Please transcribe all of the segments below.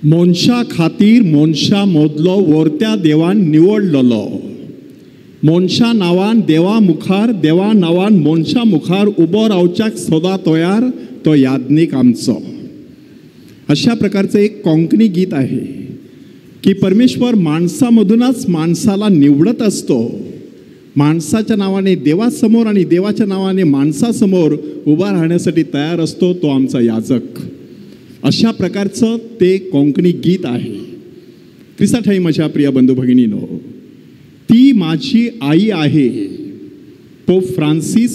मोनशा खातीर मोनशा मोदलो वर्त्या देवान निवडलेलो. मोनशा नावान देवा मुखार देवा नावान मोनशा मुखार उबो रावच्याक सदा तयार तो याज्ञिक आमचो. अशा प्रकारचं एक कोंकणी गीत आहे की परमेश्वर माणसामधूनच माणसाला निवडत असतो. माणसाच्या नावाने देवासमोर आणि देवाच्या नावाने माणसासमोर उभा राहण्यासाठी तयार असतो तो आमचा याजक. अशा प्रकारचं ते कोंकणी गीत आहे. ख्रिस्ताठाई माझ्या प्रिय बंधू भगिनीनो, ती माझी आई आहे. पोप फ्रान्सिस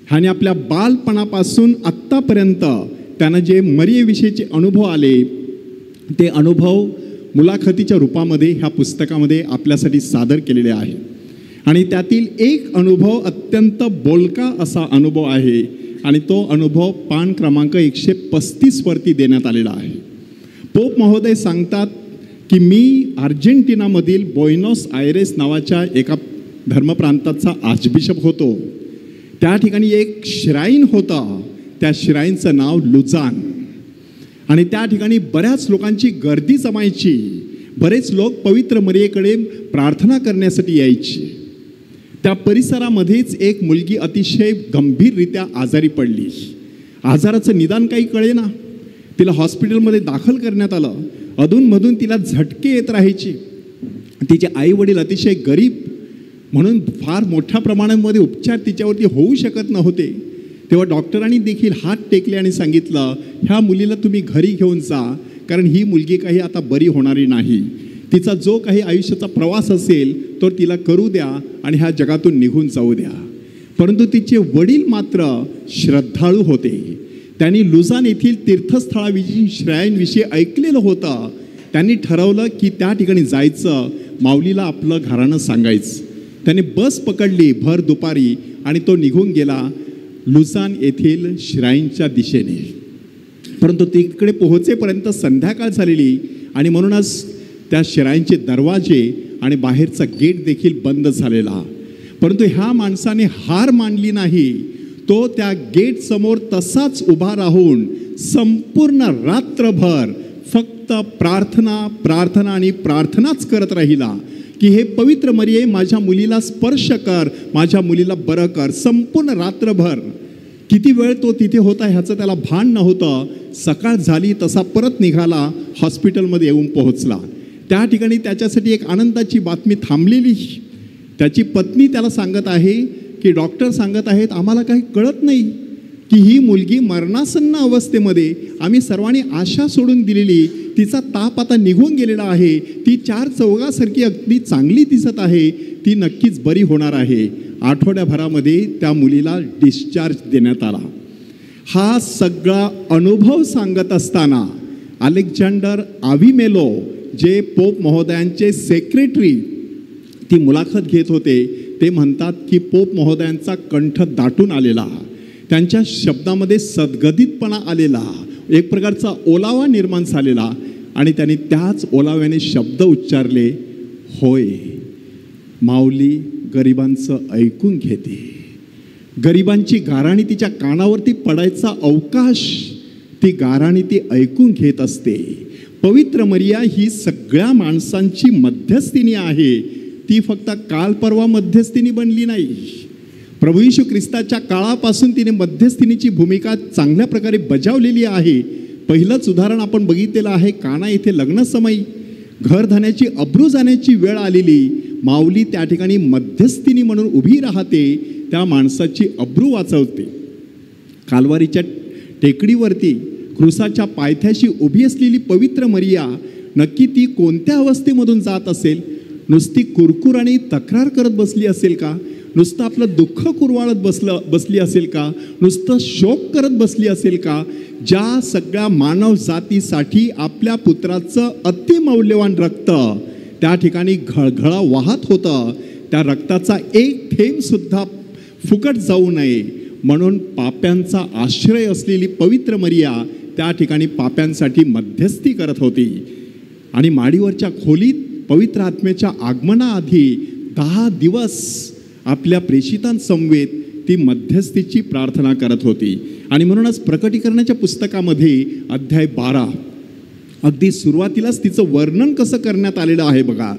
ह्याने आपल्या बालपणापासून आत्तापर्यंत त्यांना जे मरियेविषयीचे अनुभव आले ते अनुभव मुलाखतीच्या रूपामध्ये ह्या पुस्तकामध्ये आपल्यासाठी सादर केलेले आहे. आणि त्यातील एक अनुभव अत्यंत बोलका असा अनुभव आहे आणि तो अनुभव पान क्रमांक 135 वरती देण्यात आलेला आहे. पोप महोदय सांगतात की मी अर्जेंटिनामधील बॉयनोस आयरेस नावाच्या एका धर्मप्रांताचा आर्चबिशप होतो. त्या ठिकाणी एक श्राईन होता. त्या श्राईनचं नाव लुझान. आणि त्या ठिकाणी बऱ्याच लोकांची गर्दी जमायची. बरेच लोक पवित्र मरियेकडे प्रार्थना करण्यासाठी यायची. त्या परिसरामध्येच एक मुलगी अतिशय गंभीररित्या आजारी पडली. आजाराचं निदान काही कळेना. तिला हॉस्पिटलमध्ये दाखल करण्यात आलं. अधूनमधून तिला झटके येत राहायचे. तिचे आई वडील अतिशय गरीब म्हणून फार मोठ्या प्रमाणामध्ये उपचार तिच्यावरती होऊ शकत नव्हते. तेव्हा डॉक्टरांनी देखील हात टेकले आणि सांगितलं, ह्या मुलीला तुम्ही घरी घेऊन जा, कारण ही मुलगी काही आता बरी होणारी नाही. तिचा जो काही आयुष्याचा प्रवास असेल तो तिला करू द्या आणि ह्या जगातून निघून जाऊ द्या. परंतु तिचे वडील मात्र श्रद्धाळू होते. त्यांनी लुझान येथील तीर्थस्थळाविषयी श्राईनविषयी ऐकलेलं होतं. त्यांनी ठरवलं की त्या ठिकाणी जायचं, माऊलीला आपलं घराणं सांगायचं. त्याने बस पकडली भर दुपारी आणि तो निघून गेला लुझान येथील श्राईनच्या दिशेने. परंतु तिकडे पोहोचेपर्यंत संध्याकाळ झालेली आणि म्हणूनच त्या श्राईनचे दरवाजे आणि बाहेरचा गेट देखील बंद झालेला. परंतु ह्या माणसाने हार मानली नाही. तो त्या गेट समोर तसाच उभा राहून संपूर्ण रात्रभर फक्त प्रार्थना प्रार्थना आणि प्रार्थनाच करत राहिला की हे पवित्र मरिये माझ्या मुलीला स्पर्श कर, माझ्या मुलीला बरं कर. संपूर्ण रात्रभर किती वेळ तो तिथे होता ह्याचं त्याला भान नव्हतं. सकाळ झाली तसा परत निघाला, हॉस्पिटलमध्ये येऊन पोहोचला. त्या ठिकाणी त्याच्यासाठी एक आनंदाची बातमी थांबलेली. त्याची पत्नी त्याला सांगत आहे की डॉक्टर सांगत आहेत आम्हाला काही कळत नाही की ही मुलगी मरणासन्न अवस्थेमध्ये, आम्ही सर्वांनी आशा सोडून दिलेली, तिचा ताप आता निघून गेलेला आहे, ती 4 चौघासारखी अगदी चांगली दिसत आहे, ती नक्कीच बरी होणार आहे. आठवड्याभरामध्ये त्या मुलीला डिस्चार्ज देण्यात आला. हा सगळा अनुभव सांगत असताना अलेक्झांडर आव्हिमेलो जे पोप महोदयांचे सेक्रेटरी ती मुलाखत घेत होते, ते म्हणतात की पोप महोदयांचा कंठ दाटून आलेला, त्यांच्या शब्दामध्ये सद्गदितपणा आलेला, एक प्रकारचा ओलावा निर्माण झालेला. आणि त्यांनी त्याच ओलाव्याने शब्द उच्चारले, होय माऊली गरिबांचं ऐकून घेते. गरिबांची गाराणी तिच्या कानावरती पडायचा अवकाश ती गाराणी ती ऐकून घेत असते. पवित्र मरिया ही सगळ्या माणसांची मध्यस्थिनी आहे. ती फक्त काल परवा मध्यस्थिनी बनली नाही. प्रभू येशू ख्रिस्ताच्या काळापासून तिने मध्यस्थिनीची भूमिका चांगल्या प्रकारे बजावलेली आहे. पहिलंच उदाहरण आपण बघितलेलं आहे. काना येथे लग्नसमयी घरधण्याची अब्रू जाण्याची वेळ आलेली, माऊली त्या ठिकाणी मध्यस्थिनी म्हणून उभी राहते, त्या माणसाची अब्रू वाचवते. कालवारीच्या टेकडीवरती क्रुसाच्या पायथ्याशी उभी असलेली पवित्र मरिया नक्की ती कोणत्या अवस्थेमधून जात असेल? नुसती कुरकुर आणि तक्रार करत बसली असेल का? नुसतं आपलं दुःख कुरवाळत बसली असेल का? नुसतं शोक करत बसली असेल का? ज्या सगळ्या मानव जातीसाठी आपल्या पुत्राचं अतिमौल्यवान रक्त त्या ठिकाणी घळघळा वाहत होतं, त्या रक्ताचा एक थेंब सुद्धा फुकट जाऊ नये म्हणून पाप्यांचा आश्रय असलेली पवित्र मरिया त्या ठिकाणी पाप्यांसाठी मध्यस्थी करत होती. आणि माडीवरच्या खोलीत पवित्र आत्म्याच्या आगमनाआधी 10 दिवस आपल्या प्रेषितांसमवेत ती मध्यस्थीची प्रार्थना करत होती. आणि म्हणूनच प्रकटीकरणाच्या पुस्तकामध्ये अध्याय 12 अगदी सुरुवातीलाच तिचं वर्णन कसं करण्यात आलेलं आहे बघा,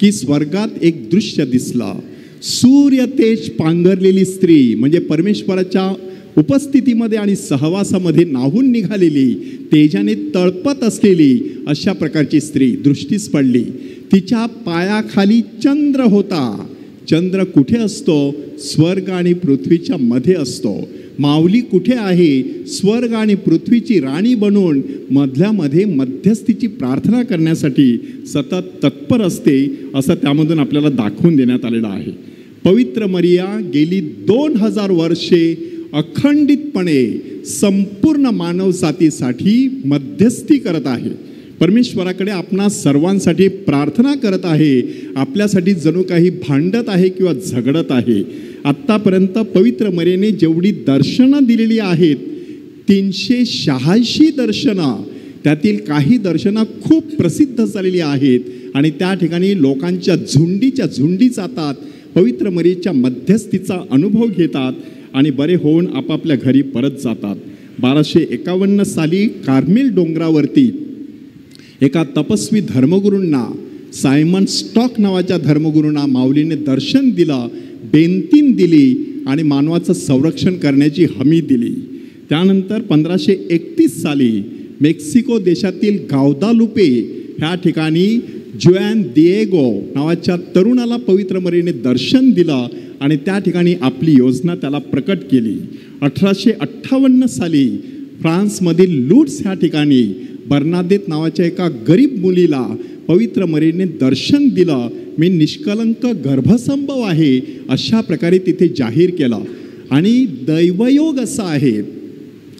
की स्वर्गात एक दृश्य दिसलं. सूर्य तेज पांघरलेली स्त्री, म्हणजे परमेश्वराच्या उपस्थितीमध्ये आणि सहवासामध्ये नाहून निघालेली, तेजाने तळपत असलेली अशा प्रकारची स्त्री दृष्टीस पडली. तिच्या पायाखाली चंद्र होता. चंद्र कुठे असतो? स्वर्ग आणि पृथ्वीच्या मध्ये असतो. माऊली कुठे आहे? स्वर्ग आणि पृथ्वीची राणी बनून मधल्यामध्ये मध्यस्थीची प्रार्थना करण्यासाठी सतत तत्पर असते, असं त्यामधून आपल्याला दाखवून देण्यात आलेलं आहे. पवित्र मरिया गेली 2000 वर्षे अखंडितपणे संपूर्ण मानवजातीसाठी मध्यस्थी करत आहे. परमेश्वराकडे आपणा सर्वांसाठी प्रार्थना करत आहे. आपल्यासाठी जणू काही भांडत आहे किंवा झगडत आहे. आत्तापर्यंत पवित्र मरियेने जेवढी दर्शनं दिलेली आहेत, 386 दर्शनं, त्यातील काही दर्शनं खूप प्रसिद्ध झालेली आहेत आणि त्या ठिकाणी लोकांच्या झुंडीच्या झुंडी जातात, पवित्र मरियेच्या मध्यस्थीचा अनुभव घेतात आणि बरे होऊन आपापल्या घरी परत जातात. 1251 साली कार्मेल डोंगरावरती एका तपस्वी धर्मगुरूंना, सायमन स्टॉक नावाच्या धर्मगुरूंना माऊलीने दर्शन दिलं, बेंतीन दिली आणि मानवाचं संरक्षण करण्याची हमी दिली. त्यानंतर 1531 साली मेक्सिको देशातील गावदालुपे ह्या ठिकाणी जुआन दिएगो नावाच्या तरुणाला पवित्र मरियेने दर्शन दिलं आणि त्या ठिकाणी आपली योजना त्याला प्रकट केली. 1858 साली फ्रान्समधील लूट्स ह्या ठिकाणी बर्नादेत नावाच्या एका गरीब मुलीला पवित्र मरियेने दर्शन दिलं. मी निष्कलंक गर्भसंभव आहे अशा प्रकारे तिथे जाहीर केलं. आणि दैवयोग असा आहे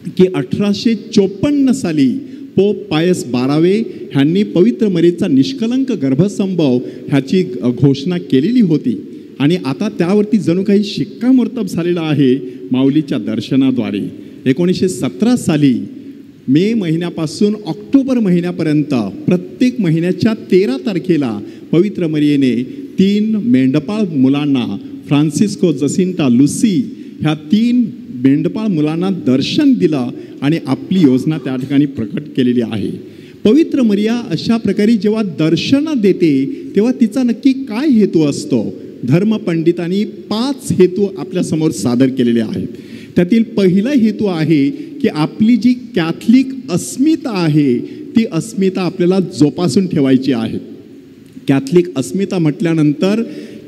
की 1854 साली पोप पायस 12 ह्यांनी पवित्र मरियेचा निष्कलंक गर्भसंभव ह्याची घोषणा केलेली होती आणि आता त्यावरती जणू काही शिक्कामोर्तब झालेला आहे माऊलीच्या दर्शनाद्वारे. 1917 साली मे महिन्यापासून ऑक्टोबर महिन्यापर्यंत प्रत्येक महिन्याच्या 13 तारखेला पवित्र मरियेने 3 मेंढपाळ मुलांना, फ्रान्सिस्को, जसिंटा, लुसी ह्या 3 मेंढपाळ मुलांना दर्शन दिलं आणि आपली योजना त्या ठिकाणी प्रकट केलेली आहे. पवित्र मरिया अशा प्रकारे जेव्हा दर्शनं देते तेव्हा तिचा नक्की काय हेतू असतो? धर्मपंडितांनी 5 हेतू आपल्यासमोर सादर केलेले आहेत. त्यातील पहिला हेतू आहे की आपली जी कॅथलिक अस्मिता आहे ती अस्मिता आपल्याला जोपासून ठेवायची आहे. कॅथलिक अस्मिता म्हटल्यानंतर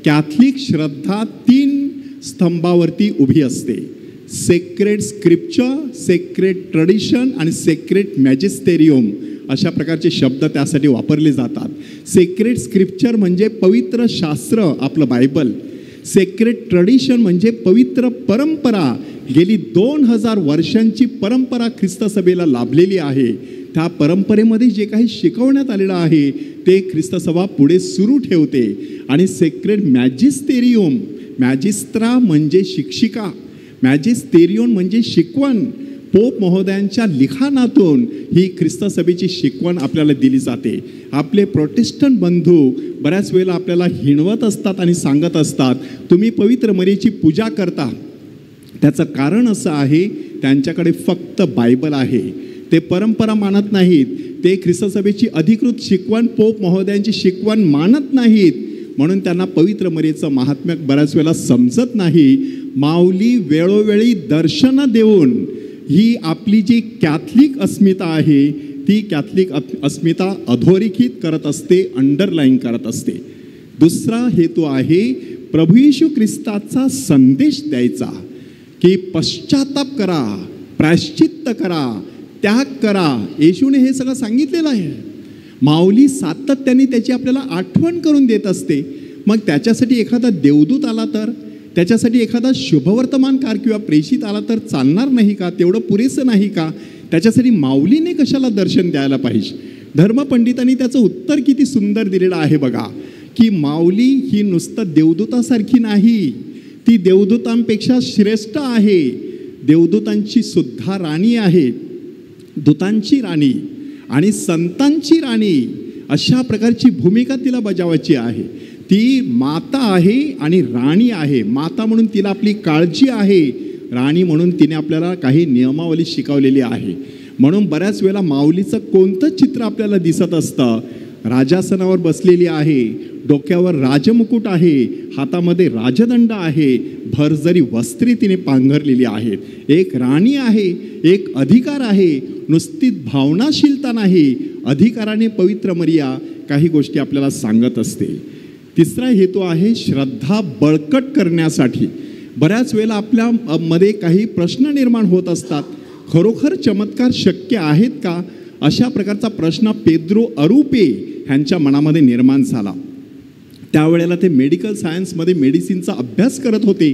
कॅथलिक श्रद्धा 3 स्तंभावरती उभी असते. सेक्रेड स्क्रिप्चर, सेक्रेड ट्रेडिशन आणि सेक्रेड मॅजिस्टेरियम अशा प्रकारचे शब्द त्यासाठी वापरले जातात. सेक्रेड स्क्रिप्चर म्हणजे पवित्र शास्त्र आपलं बायबल. सेक्रेड ट्रेडिशन म्हणजे पवित्र परंपरा, गेली 2000 वर्षांची परंपरा ख्रिस्त सभेला लाभलेली आहे. त्या परंपरेमध्ये जे काही शिकवण्यात आलेलं आहे ते ख्रिस्त सभा पुढे सुरू ठेवते. आणि सेक्रेड मॅजिस्टेरियम, मॅजिस्ट्रा म्हणजे शिक्षिका, मॅजिस्टेरियन म्हणजे शिकवण. पोप महोदयांच्या लिखाणातून ही ख्रिस्त सभेची शिकवण आपल्याला दिली जाते. आपले प्रोटेस्टंट बंधू बऱ्याच वेळेला आपल्याला हिणवत असतात आणि सांगत असतात तुम्ही पवित्र मरियेची पूजा करता. त्याचं कारण असं आहे त्यांच्याकडे फक्त बायबल आहे, ते परंपरा मानत नाहीत, ते ख्रिस्त सभेची अधिकृत शिकवण, पोप महोदयांची शिकवण मानत नाहीत, म्हणून त्यांना पवित्र मरियेचं महात्म्य बऱ्याच वेळेला समजत नाही. माऊली वेळोवेळी दर्शनं देऊन ही आपली जी कॅथलिक अस्मिता आहे ती कॅथलिक अस्मिता अधोरेखित करत असते, अंडरलाईन करत असते. दुसरा हेतू आहे प्रभू येशू ख्रिस्ताचा संदेश द्यायचा की पश्चाताप करा, प्रायश्चित्त करा, त्याग करा. येशूने हे सगळं सांगितलेलं आहे. माऊली सातत्याने त्याची आपल्याला आठवण करून देत असते. मग त्याच्यासाठी एखादा देवदूत आला तर, त्याच्यासाठी एखादा शुभवर्तमानकार किंवा प्रेषित आला तर चालणार नाही का? तेवढं पुरेसं नाही का? त्याच्यासाठी माऊलीने कशाला दर्शन द्यायला पाहिजे? धर्मपंडितांनी त्याचं उत्तर किती सुंदर दिलेलं आहे बघा, की माऊली ही नुसतं देवदूतासारखी नाही, ती देवदूतांपेक्षा श्रेष्ठ आहे. देवदूतांची सुद्धा राणी आहे, दूतांची राणी आणि संतांची राणी अशा प्रकारची भूमिका तिला बजावायची आहे. ती माता आहे आणि राणी आहे. माता म्हणून तिला आपली काळजी आहे, राणी म्हणून तिने आपल्याला काही नियमावली शिकवलेली आहे. म्हणून बऱ्याच वेळेला माऊलीचं कोणतं चित्र आपल्याला दिसत असतं? राजासनावर बसलेली आहे, डोक्यावर राजमुकुट आहे, हातामध्ये राजदंड आहे, भरजरी वस्त्रे तिने पांघरलेली आहेत. एक राणी आहे, एक अधिकार आहे, नुसती भावनाशीलता नाही, अधिकाराने पवित्र मरिया काही गोष्टी आपल्याला सांगत असते. तिसरा हेतू आहे श्रद्धा बळकट करण्यासाठी. बऱ्याच वेळेला आपल्या मध्ये काही प्रश्न निर्माण होत असतात. खरोखर चमत्कार शक्य आहेत का? अशा प्रकारचा प्रश्न पेद्रो अरुपे ह्यांच्या मनामध्ये निर्माण झाला. त्यावेळेला ते मेडिकल सायन्समध्ये मेडिसिनचा अभ्यास करत होते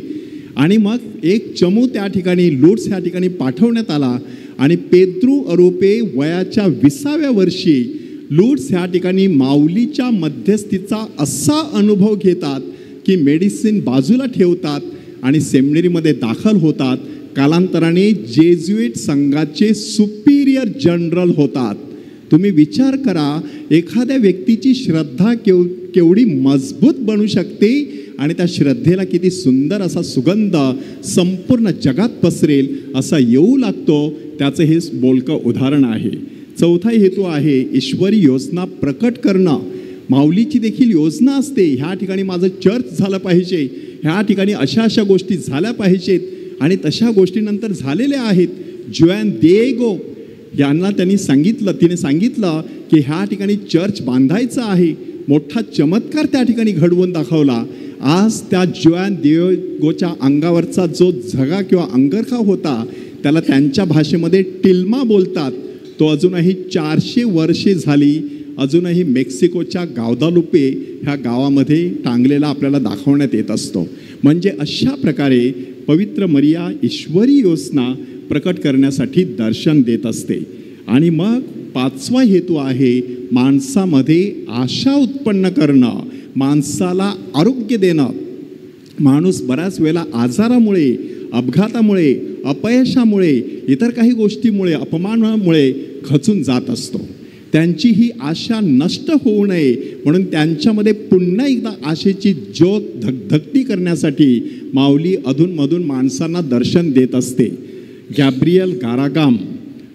आणि मग एक चमू त्या ठिकाणी लूट्स ह्या ठिकाणी पाठवण्यात आला आणि पेद्रो अरुपे वयाच्या 20व्या वर्षी लूट्स ह्या ठिकाणी माऊलीच्या मध्यस्थीचा असा अनुभव घेतात की मेडिसिन बाजूला ठेवतात आणि सेमिनरीमध्ये दाखल होतात. कालांतराने जेजुईट संघाचे सुपिरियर जनरल होतात. तुम्ही विचार करा, एखाद्या व्यक्तीची श्रद्धा केवढी मजबूत बनू शकते आणि त्या श्रद्धेला किती सुंदर असा सुगंध संपूर्ण जगात पसरेल असा येऊ लागतो. त्याचं हे बोलकं उदाहरण आहे. चौथा हेतू आहे ईश्वरी योजना प्रकट करणं. माऊलीची देखील योजना असते, ह्या ठिकाणी माझं चर्च झालं पाहिजे, ह्या ठिकाणी अशा अशा गोष्टी झाल्या पाहिजेत आणि तशा गोष्टीनंतर झालेल्या आहेत. जुआन दिएगो यांना तिने सांगितलं की ह्या ठिकाणी चर्च बांधायचं आहे. मोठा चमत्कार त्या ठिकाणी घडवून दाखवला. आज त्या जुआन दिएगोच्या अंगावरचा जो झगा किंवा अंगरखा होता त्याला त्यांच्या भाषेमध्ये टिल्मा बोलतात. तो अजूनही 400 वर्षे झाली अजूनही मेक्सिकोच्या गावदालुपे ह्या गावामध्ये टांगलेला आपल्याला दाखवण्यात येत असतो. म्हणजे अशा प्रकारे पवित्र मरिया ईश्वरी योजना प्रकट करण्यासाठी दर्शन देत असते. आणि मग 5वा हेतू आहे माणसामध्ये आशा उत्पन्न करणं, माणसाला आरोग्य देणं. माणूस बऱ्याच वेळेला आजारामुळे, अपघातामुळे, अपयशामुळे, इतर काही गोष्टीमुळे, अपमानामुळे खचून जात असतो. त्यांची ही आशा नष्ट होऊ नये म्हणून त्यांच्यामध्ये पुन्हा एकदा आशेची ज्योत धगधगती करण्यासाठी माऊली अधूनमधून माणसांना दर्शन देत असते. गॅब्रियल गारागाम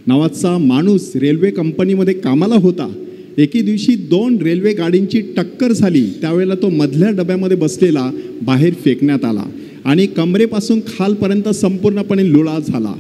नावाचा माणूस रेल्वे कंपनीमध्ये कामाला होता. एके दिवशी 2 रेल्वे गाडींची टक्कर झाली. त्यावेळेला तो मधल्या डब्यामध्ये बसलेला बाहेर फेकण्यात आला आणि कमरेपासून खालपर्यंत संपूर्णपणे लुळा झाला.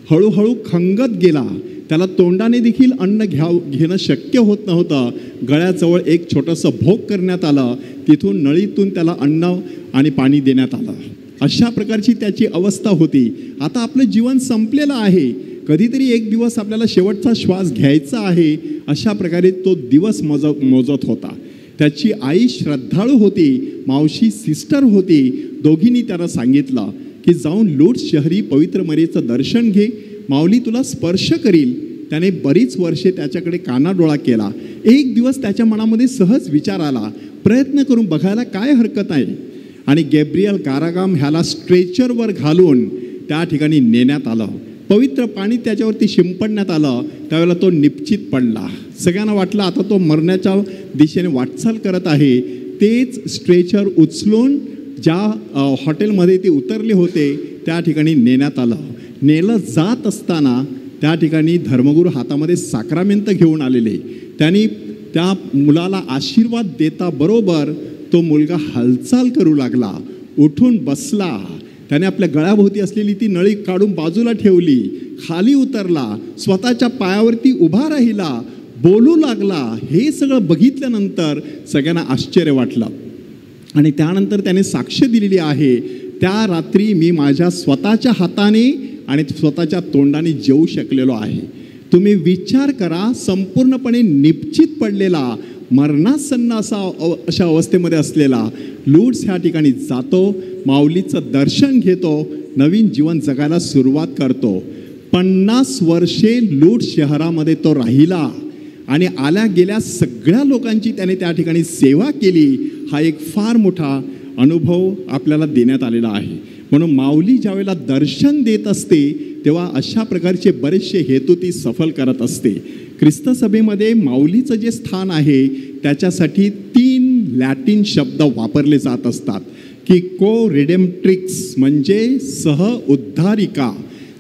हळूहळू खंगत गेला. त्याला तोंडाने देखील अन्न घेणं शक्य होत नव्हतं. गळ्याजवळ एक छोटंसं भोग करण्यात आलं. तिथून नळीतून त्याला अन्न आणि पाणी देण्यात आलं. अशा प्रकारची त्याची अवस्था होती. आता आपलं जीवन संपलेलं आहे, कधीतरी एक दिवस आपल्याला शेवटचा श्वास घ्यायचा आहे, अशा प्रकारे तो दिवस मोजत होता. त्याची आई श्रद्धाळू होती, मावशी सिस्टर होती. दोघींनी त्याला सांगितलं की जाऊन लूट्स शहरी पवित्र मरियेचं दर्शन घे, माऊली तुला स्पर्श करील. त्याने बरीच वर्षे त्याच्याकडे कानाडोळा केला. एक दिवस त्याच्या मनामध्ये सहज विचार आला, प्रयत्न करून बघायला काय हरकत आहे. आणि गॅब्रियल गारागाम ह्याला स्ट्रेचरवर घालून त्या ठिकाणी नेण्यात आलं. पवित्र पाणी त्याच्यावरती शिंपडण्यात आलं. त्यावेळेला तो निश्चित पडला. सगळ्यांना वाटलं आता तो मरण्याच्या दिशेने वाटचाल करत आहे. तेच स्ट्रेचर उचलून ज्या हॉटेलमध्ये ते उतरले होते त्या ठिकाणी नेण्यात आलं. नेलं जात असताना त्या ठिकाणी धर्मगुरू हातामध्ये साक्रामेंत घेऊन आलेले. त्यांनी त्या मुलाला आशीर्वाद देता बरोबर तो मुलगा हालचाल करू लागला, उठून बसला. त्याने आपल्या गळ्याभोवती असलेली ती नळी काढून बाजूला ठेवली, खाली उतरला, स्वतःच्या पायावरती उभा राहिला, बोलू लागला. हे सगळं बघितल्यानंतर सगळ्यांना आश्चर्य वाटलं. आणि त्यानंतर त्याने साक्ष दिलेली आहे, त्या रात्री मी माझ्या स्वतःच्या हाताने आणि स्वतःच्या तोंडाने जेवू शकलेलो आहे. तुम्ही विचार करा, संपूर्णपणे निश्चित पडलेला, मरणासन्न अशा अवस्थेमध्ये असलेला लूट्स ह्या ठिकाणी जातो, माऊलीचं दर्शन घेतो, नवीन जीवन जगायला सुरुवात करतो. 50 वर्षे लूट्स शहरामध्ये तो राहिला आणि आल्या गेल्या सगळ्या लोकांची त्याने त्या ठिकाणी सेवा केली. हा एक फार मोठा अनुभव आपल्याला देण्यात आलेला आहे. म्हणून माऊली ज्यावेळेला दर्शन देत असते तेव्हा अशा प्रकारचे बरेचसे हेतू ती सफल करत असते. ख्रिस्त सभेमध्ये माऊलीचं जे स्थान आहे त्याच्यासाठी 3 लॅटिन शब्द वापरले जात असतात की को रिडेम्प्ट्रिक्स म्हणजे सह उद्धारिका.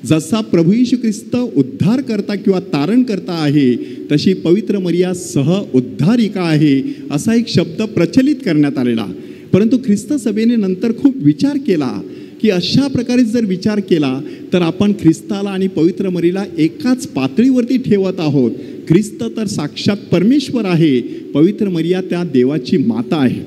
जसा प्रभू येशू ख्रिस्त उद्धारकर्ता किंवा तारणकर्ता आहे, तशी पवित्र मरिया सह उद्धारिका आहे, असा एक शब्द प्रचलित करण्यात आलेला. परंतु ख्रिस्त सभेने नंतर खूप विचार केला की अशा प्रकारे जर विचार केला तर आपण ख्रिस्ताला आणि पवित्र मरियेला एकाच पातळीवरती ठेवत आहोत. ख्रिस्त तर साक्षात परमेश्वर आहे, पवित्र मरिया त्या देवाची माता आहे.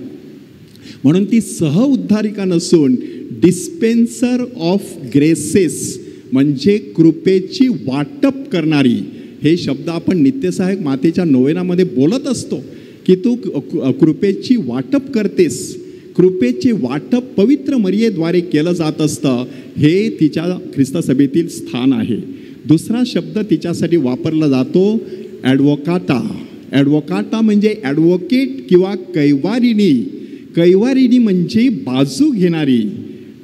म्हणून ती सह उद्धारिका नसून डिस्पेन्सर ऑफ ग्रेसेस म्हणजे कृपेची वाटप करणारी. हे शब्द आपण नित्यसहायक मातेच्या नोवेनामध्ये बोलत असतो की तू कृपेची वाटप करतेस. कृपेचे वाटप पवित्र मरियेद्वारे केलं जात असतं. हे तिच्या ख्रिस्त सभेतील स्थान आहे. दुसरा शब्द तिच्यासाठी वापरला जातो ॲडव्होकाटा. ॲडव्होकाटा म्हणजे ॲडव्होकेट किंवा कैवारिणी. कैवारिणी म्हणजे बाजू घेणारी.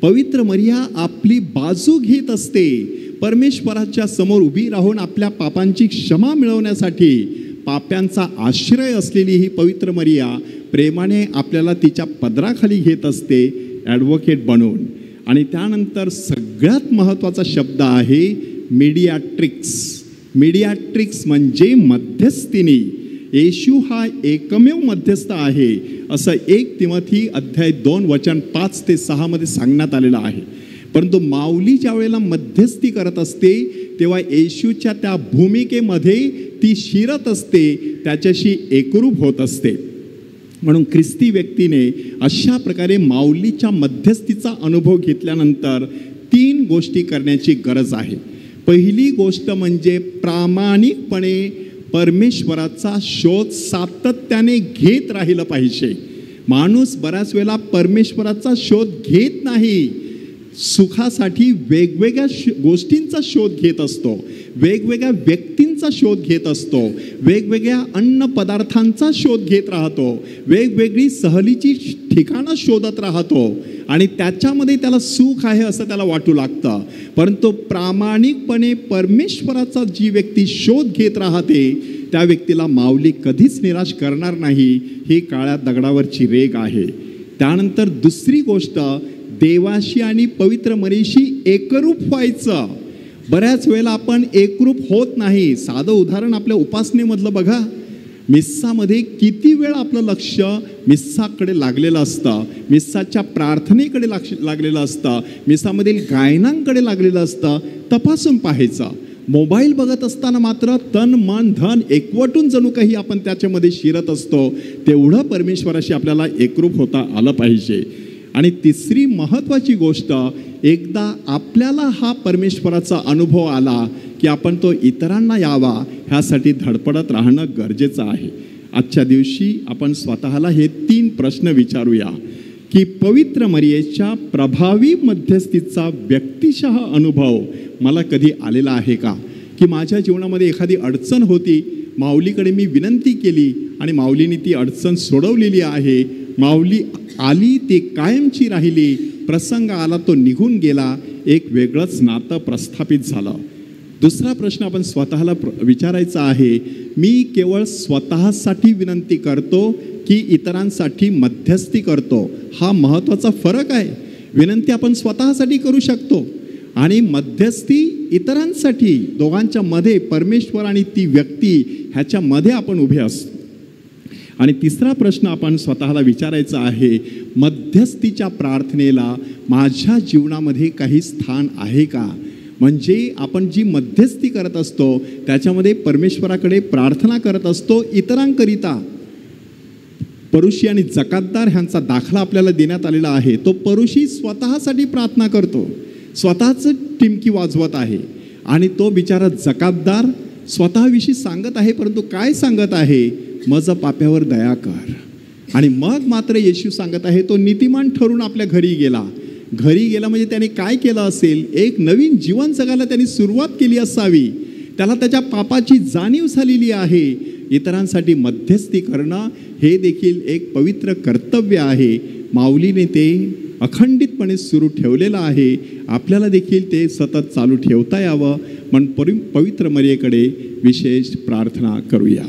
पवित्र मरिया आपली बाजू घेत असते. परमेश्वराच्या समोर उभी राहून आपल्या पापांची क्षमा मिळवण्यासाठी पाप्यांचा आश्रय असलेली ही पवित्र मरिया प्रेमाने आपल्याला तिच्या पदराखाली घेत असते ॲडव्होकेट बनवून. आणि त्यानंतर सगळ्यात महत्त्वाचा शब्द आहे मीडियाट्रिक्स. मीडियाट्रिक्स म्हणजे मध्यस्थिनी. येशू हा एकमेव मध्यस्थ आहे असं 1 तिमोथी अध्याय 2 वचन 5 ते 6 मध्ये सांगण्यात आलेलं आहे. परंतु माऊली ज्या वेळेला मध्यस्थी करत असते तेव्हा येशूच्या त्या भूमिकेमध्ये ती शिरत असते, त्याच्याशी एकरूप होत असते. म्हणून ख्रिस्ती व्यक्तीने अशा प्रकारे माऊलीच्या मध्यस्थीचा अनुभव घेतल्यानंतर 3 गोष्टी करण्याची गरज आहे. पहिली गोष्ट म्हणजे प्रामाणिकपणे परमेश्वराचा शोध सातत्याने घेत राहिलं पाहिजे. माणूस बऱ्याच वेळेला परमेश्वराचा शोध घेत नाही. सुखासाठी वेगवेगळ्या गोष्टींचा शोध घेत असतो, वेगवेगळ्या व्यक्तींचा शोध घेत असतो, वेगवेगळ्या अन्न पदार्थांचा शोध घेत राहतो, वेगवेगळी सहलीची ठिकाणं शोधत राहतो आणि त्याच्यामध्ये त्याला सुख आहे असं त्याला वाटू लागतं. परंतु प्रामाणिकपणे परमेश्वराचा जी व्यक्ती शोध घेत राहते त्या व्यक्तीला माऊली कधीच निराश करणार नाही. ही काळ्या दगडावरची रेघ आहे. त्यानंतर दुसरी गोष्ट, देवाशी आणि पवित्र मरियेशी एकरूप व्हायचं. बऱ्याच वेळेला आपण एकरूप होत नाही. साधं उदाहरण आपल्या उपासनेमधलं बघा. मिस्सामध्ये किती वेळ आपलं लक्ष मिस्साकडे लागलेलं असतं, मिस्साच्या प्रार्थनेकडे लागलेलं असतं, मिस्सामधील गायनांकडे लागलेलं असतं. तपासून पाहायचं. मोबाईल बघत असताना मात्र तन मन धन एकवटून जणू काही आपण त्याच्यामध्ये शिरत असतो. तेवढं परमेश्वराशी आपल्याला एकरूप होता आलं पाहिजे. आणि तिसरी महत्त्वाची गोष्ट, एकदा आपल्याला हा परमेश्वराचा अनुभव आला की आपण तो इतरांना यावा ह्यासाठी धडपडत राहणं गरजेचं आहे. आजच्या दिवशी आपण स्वतःला हे 3 प्रश्न विचारूया की पवित्र मरियेच्या प्रभावी मध्यस्थीचा व्यक्तिशः अनुभव मला कधी आलेला आहे का? की माझ्या जीवनामध्ये एखादी अडचण होती, माऊलीकडे मी विनंती केली आणि माऊलीने ती अडचण सोडवलेली आहे. माऊली आली, ती कायमची राहिली. प्रसंग आला, तो निघून गेला. एक वेगळंच नातं प्रस्थापित झालं. दुसरा प्रश्न आपण स्वतःला विचारायचा आहे, मी केवळ स्वतःसाठी विनंती करतो की इतरांसाठी मध्यस्थी करतो? हा महत्त्वाचा फरक आहे. विनंती आपण स्वतःसाठी करू शकतो आणि मध्यस्थी इतरांसाठी. दोघांच्या मध्ये परमेश्वर आणि ती व्यक्ती ह्याच्यामध्ये आपण उभे असतो. आणि तिसरा प्रश्न आपण स्वतःला विचारायचा आहे, मध्यस्थीच्या प्रार्थनेला माझ्या जीवनामध्ये काही स्थान आहे का? म्हणजे आपण जी मध्यस्थी करत असतो त्याच्यामध्ये परमेश्वराकडे प्रार्थना करत असतो इतरांकरिता. परुषी आणि जकातदार ह्यांचा दाखला आपल्याला देण्यात आलेला आहे. तो परुषी स्वतःसाठी प्रार्थना करतो, स्वतःच टिमकी वाजवत आहे. आणि तो बिचारा जकातदार स्वतःविषयी सांगत आहे, परंतु काय सांगत आहे? मज पाप्यावर दया कर. आणि मग मात्र येशू सांगत आहे, तो नीतिमान ठरून आपल्या घरी गेला. घरी गेला म्हणजे त्याने काय केलं असेल? एक नवीन जीवन जगायला त्यांनी सुरुवात केली असावी. त्याला त्याच्या पापाची जाणीव झालेली आहे. इतरांसाठी मध्यस्थी करणं हे देखील एक पवित्र कर्तव्य आहे. माऊलीने ते अखंडितपणे सुरू ठेवलेलं आहे. आपल्याला देखील ते सतत चालू ठेवता यावं म्हणून पवित्र मरियेकडे विशेष प्रार्थना करूया.